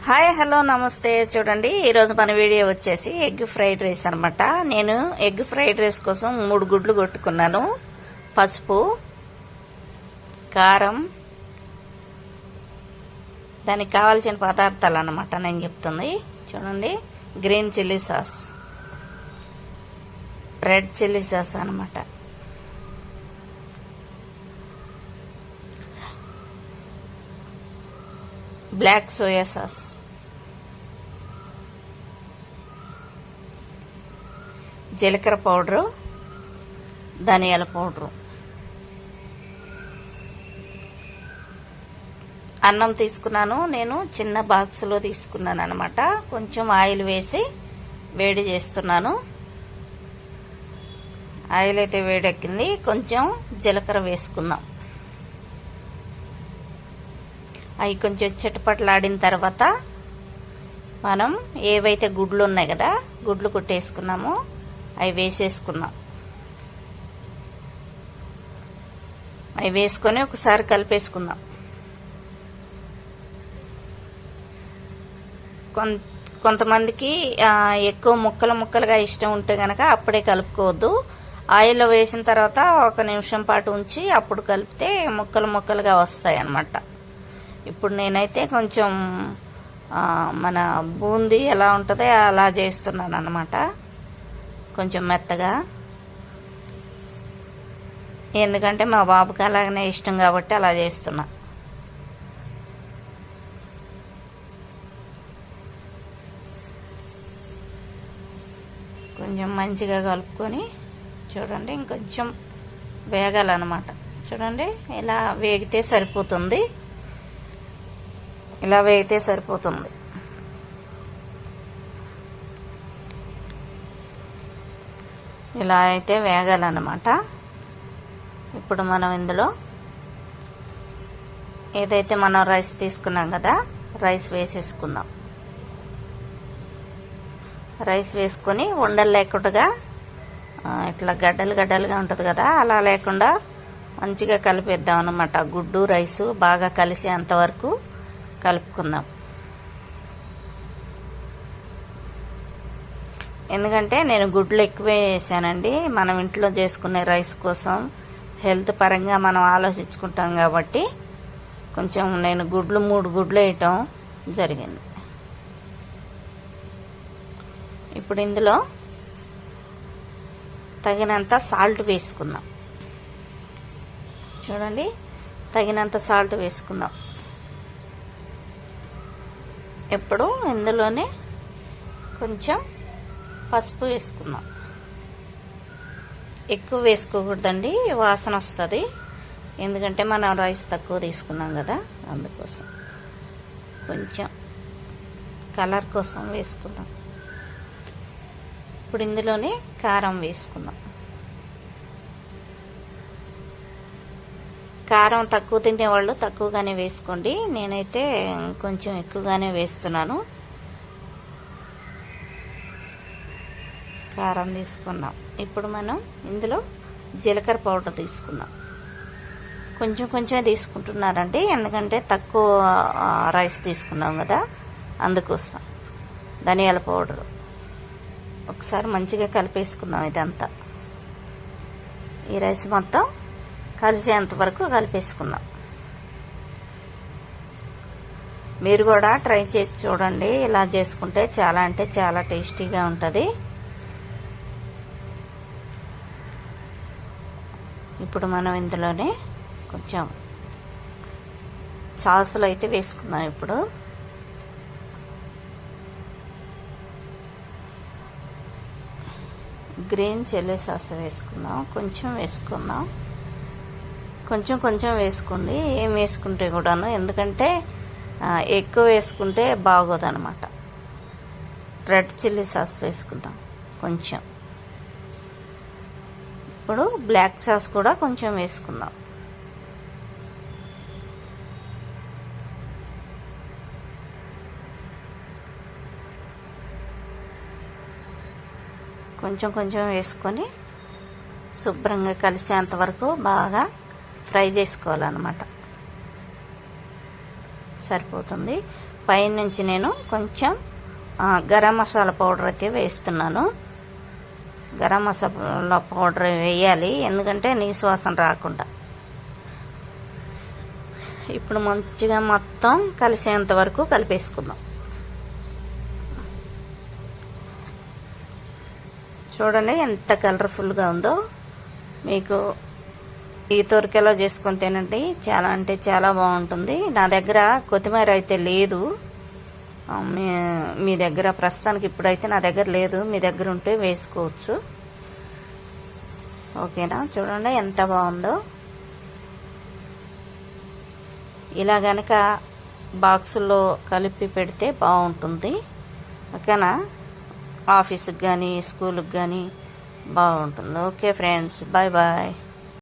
Hi hello నమస్తే. చూడండి, ఈరోజు మన వీడియో వచ్చేసి ఎగ్ ఫ్రైడ్ రైస్ అనమాట. నేను ఎగ్ ఫ్రైడ్ రైస్ కోసం 3 గుడ్లు కొట్టుకున్నాను. పసుపు, కారం, దానికి కావాల్సిన పదార్థాలు అనమాట నేను చెప్తుంది. చూడండి, green chilli sauce, red chilli sauce అనమాట, బ్లాక్ సోయా సాస్, జీలకర్ర పౌడరు, ధనియాల పౌడరు, అన్నం తీసుకున్నాను. నేను చిన్న బాక్సులో తీసుకున్నాను అనమాట. కొంచెం ఆయిల్ వేసి వేడి చేస్తున్నాను. ఆయిల్ అయితే వేడెక్కింది. కొంచెం జీలకర్ర వేసుకుందాం. అవి కొంచెం చిటపట్లాడిన తర్వాత మనం ఏవైతే గుడ్లు ఉన్నాయి కదా, గుడ్లు కొట్టేసుకున్నామో అవి వేసేసుకున్నాం. అవి వేసుకొని ఒకసారి కలిపేసుకుందాం. కొంతమందికి ఎక్కువ ముక్కలుగా ఇష్టం ఉంటే గనక అప్పుడే కలుపుకోవద్దు. ఆయిల్లో వేసిన తర్వాత 1 నిమిషం పాటు ఉంచి అప్పుడు కలిపితే ముక్కలుగా వస్తాయి అన్నమాట. ఇప్పుడు నేనైతే కొంచెం మన బూందీ ఎలా ఉంటుందో అలా చేస్తున్నాను అన్నమాట. కొంచెం మెత్తగా, ఎందుకంటే మా బాబుకి అలాగనే ఇష్టం కాబట్టి అలా చేస్తున్నా. కొంచెం మంచిగా కలుపుకొని చూడండి, ఇంకొంచెం వేగాలన్నమాట. చూడండి, ఇలా వేగితే సరిపోతుంది. ఇలా వేగితే సరిపోతుంది. ఇలా అయితే వేగాలన్నమాట. ఇప్పుడు మనం ఇందులో ఏదైతే మనం రైస్ తీసుకున్నాం కదా, రైస్ వేసేసుకుందాం. రైస్ వేసుకొని ఉండలు లేకుండా ఇట్లా గడ్డలుగా ఉంటుంది కదా, అలా లేకుండా మంచిగా కలిపేద్దాం అన్నమాట. గుడ్డు రైసు బాగా కలిసేంత వరకు కలుపుకుందాం. ఎందుకంటే నేను గుడ్లు ఎక్కువే వేసానండి. మనం ఇంట్లో చేసుకునే రైస్ కోసం హెల్త్ పరంగా మనం ఆలోచించుకుంటాం కాబట్టి కొంచెం నేను 3 గుడ్లు వేయటం జరిగింది. ఇప్పుడు ఇందులో తగినంత సాల్ట్ వేసుకుందాం. చూడండి, తగినంత సాల్ట్ వేసుకుందాం. ఇప్పుడు ఇందులోనే కొంచెం పసుపు వేసుకుందాం. ఎక్కువ వేసుకోకూడదండి, వాసన వస్తుంది. ఎందుకంటే మనం రైస్ తక్కువ తీసుకున్నాం కదా, అందుకోసం కొంచెం కలర్ కోసం వేసుకుందాం. ఇప్పుడు ఇందులోనే కారం వేసుకుందాం. కారం తక్కువ తినేవాళ్ళు తక్కువగానే వేసుకోండి. నేనైతే కొంచెం ఎక్కువగానే వేస్తున్నాను. కారం తీసుకున్నాం. ఇప్పుడు మనం ఇందులో జీలకర్ర పౌడర్ తీసుకున్నాం. కొంచెం తీసుకుంటున్నారండి, ఎందుకంటే తక్కువ రైస్ తీసుకున్నాం కదా, అందుకోసం. ధనియాల పౌడర్ ఒకసారి మంచిగా కలిపేసుకుందాం. ఇదంతా ఈ రైస్ మొత్తం కలిసేంత వరకు కలిపేసుకుందాం. మీరు కూడా ట్రై చేసి చూడండి. ఇలా చేసుకుంటే చాలా అంటే చాలా టేస్టీగా ఉంటుంది. ఇప్పుడు మనం ఇందులోనే కొంచెం సాసులు అయితే వేసుకుందాం. ఇప్పుడు గ్రీన్ చిల్లీ సాస్ వేసుకుందాం. కొంచెం వేసుకుందాం. కొంచెం వేసుకోండి, ఏం వేసుకుంటే కూడాను. ఎందుకంటే ఎక్కువ వేసుకుంటే బాగోదు అనమాట. రెడ్ చిల్లీ సాస్ వేసుకుందాం కొంచెం. ఇప్పుడు బ్లాక్ సాస్ కూడా కొంచెం వేసుకుందాం. కొంచెం వేసుకొని శుభ్రంగా కలిసేంత వరకు బాగా ఫ్రై చేసుకోవాలన్నమాట. సరిపోతుంది. పైనుంచి నేను కొంచెం గరం మసాలా పౌడర్ అయితే వేస్తున్నాను. గరం మసాలా పౌడర్ వేయాలి, ఎందుకంటే నీసు వాసన రాకుండా. ఇప్పుడు మంచిగా మొత్తం కలిసేంత వరకు కలిపేసుకుందాం. చూడండి ఎంత కలర్ఫుల్గా ఉందో. మీకు ఈ తొరికెలో చేసుకొని తినండి, చాలా అంటే చాలా బాగుంటుంది. నా దగ్గర కొత్తిమీర అయితే లేదు, మీ దగ్గర ప్రస్తుతానికి ఇప్పుడైతే నా దగ్గర లేదు, మీ దగ్గర ఉంటే వేసుకోవచ్చు. ఓకేనా? చూడండి ఎంత బాగుందో. ఇలా గనక బాక్సుల్లో కలిపి పెడితే బాగుంటుంది. ఓకేనా? ఆఫీస్కి కానీ స్కూల్కి కానీ బాగుంటుంది. Okay friends, bye bye.